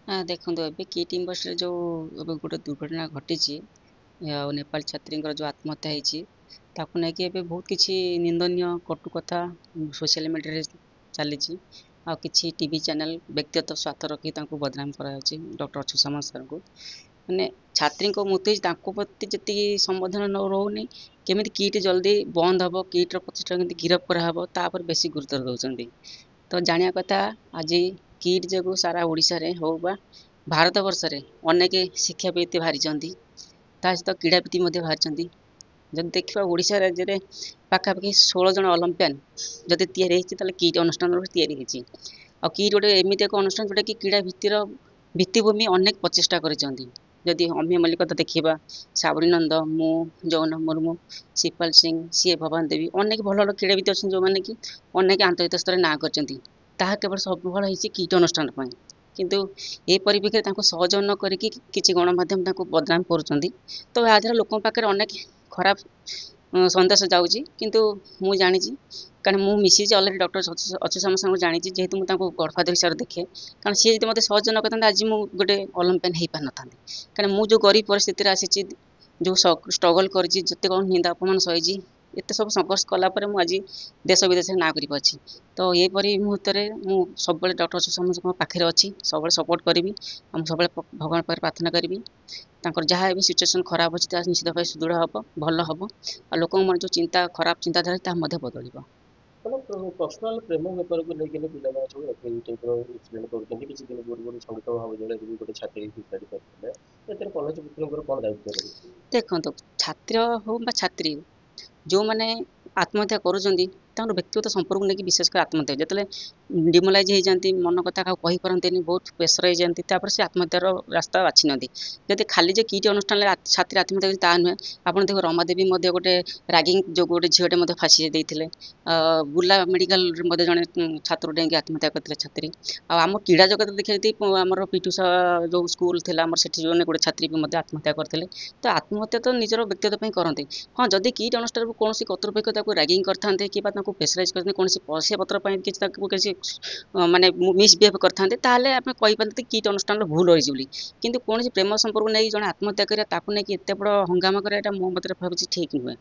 देखो ए kit university जो गोटे दुर्घटना घटी नेपाल छात्री जो आत्महत्या होती नहीं बहुत किसी निंदनीय कटु कथा सोशल मीडिया चली कि टीवी चैनल व्यक्तिगत स्वार्थ रखी बदनाम कर डॉक्टर अच्युत सर को मैंने छात्री मृत्यु प्रति जी संबोधन न रोनी केमी किट जल्दी बंद हम किट्र प्रतिष्ठा गिरफ करापर बेसी गुरुत्व दौरान तो जाना कथा आज किट जो सारा ओडिशा रे हो बा भारत वर्ष रे अनेक शिक्षाविद बाहरी सहित क्रीड़ाविद बाहरी जब देखा ओडिशा राज्य में पाखापाखि 16 जन ओलंपियन जदि या किट अनुष्ठान या किट गोटे एमती एक अनुष्ठान जोटा कि क्रीड़ा भित्तिर भित्तिभूमि अनेक प्रचेषा जदि अम्य मल्लिक कथा देखा साबरी नंद मु जगन मुर्मू शिवपाल सिंह सी भवानी देवी अनेक भल क्रीड़ाविद अच्छे जो मैंने कि अनेक आंतरिक स्तर ना कर सबल होती किट अनुष्ठान किंतु ए परिप्रेक्षी में सहयोग न करी गणमाध्यम बदनाम कर तो यहाँ लोक पाखे अनेक खराब सन्देश जाऊँगी किंतु मु जानी कारण मु मिसी अलरेडी डॉक्टर अच्युत सामल जानी जेहेतु मुझे गडफादर हिसाब से देखे कारण सी जो मतलब सहयोग न करते आज मुझे गोटे ओलंपियन हो पार न कारण मुझे गरीब परिस्थिति आसी जो स्ट्रगल कर निंदा अपमान सही एत सब संघर्ष कलापर मुझे देश विदेश ना कर तो यहपरी मुहूर्त में सब डॉक्टर अच्युत सामल पाखे अच्छी सब सपोर्ट करी सब भगवान पाखे प्रार्थना करी जहाँ भी सिचुएसन खराब अच्छी निश्चित भाव सुदृढ़ हम भल हम और लोक मन जो चिंता खराब चिंताधारा बदल पर्सनाल प्रेम बेपार को लेकिन पिला सब एक्सप्लेन कर किसी दिन पूर्व संगीत महाविद्यालय गोटे छात्री सुसाइड करते कलेज कौन दायित्व रही देखो छात्र हो छात्री जो मैंने आत्महत्या कर व्यक्तिगत संपर्क नहीं विशेषकर आत्महत्या जो डिमोलाइज हो जाती मन कथा कही पारती बहुत प्रेसर हो जाती से आत्महत्यार रास्ता बाछि जब खाली जो किट अनुष्ठान छात्री आत्महत्या ता नुहे आप देख रमादेवी गोटे रागिंग जो गोटे झीटे फाँसी देते बुला मेडिकल जड़े छात्र डेंगी आत्महत्या करते छात्री आम क्रीड़ा जगत देखिए आम पीटूषा जो स्कूल थी जो गोटे छात्री भी आत्महत्या करते तो आत्महत्या तो निजर व्यक्तिगत करते हाँ जदि किट अनुष्ठान कौन कर्तृपक्ष रैगिंग करते कि प्रेसराइज करते कौन पैसा पत्र किसी माने मिसबिहेव करते आम कहीपर किट अनुष्ठान भूल रही किंतु कौन प्रेम संपर्क नहीं जड़े आत्महत्या करें एत बड़ हंगामा कराया मो मत भावी ठीक नुहे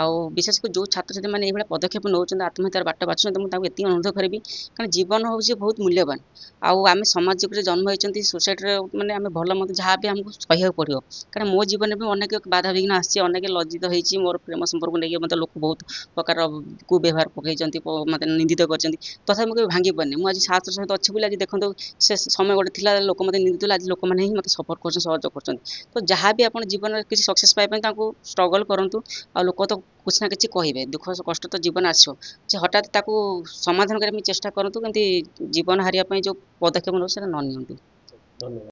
आउ विशेषकर जो छात्र छात्री मैंने ये पदक्षेप नौ आत्महत्यार बाट बाछुं मुझे ये अनुरोध करी कारण जीवन हूँ बहुत मूल्यवान आम समाज जन्म होती सोसाइटी मैंने आम भल मत जहाँ भी आमको सह पड़ो कारण मो जीवन में अनेक बाधा विघ्न आसी अनेक लज्जित होती मोर प्रेम संपर्क नहीं मतलब लोक बहुत प्रकार कुव्यवहार पकई मतलब निंदित कर तथा मुझे भांगी पारे मुझे साहस सहित अच्छी बोली आज देखो से समय गोटे थी लोक मत निंदित आज लोक मैंने ही मतलब सपोर्ट कर सहयोग कर तो जहाँ भी आप जीवन में किसी सक्सेस पाइप स्ट्रगल करूँ आ लोक तो कुछ ना कि कहे दुख कष्ट तो जीवन आसो हठात समाधान करने चेष्टा करूँ कि जीवन हारिया जो पदक्षेप नौ न नि धन्यवाद।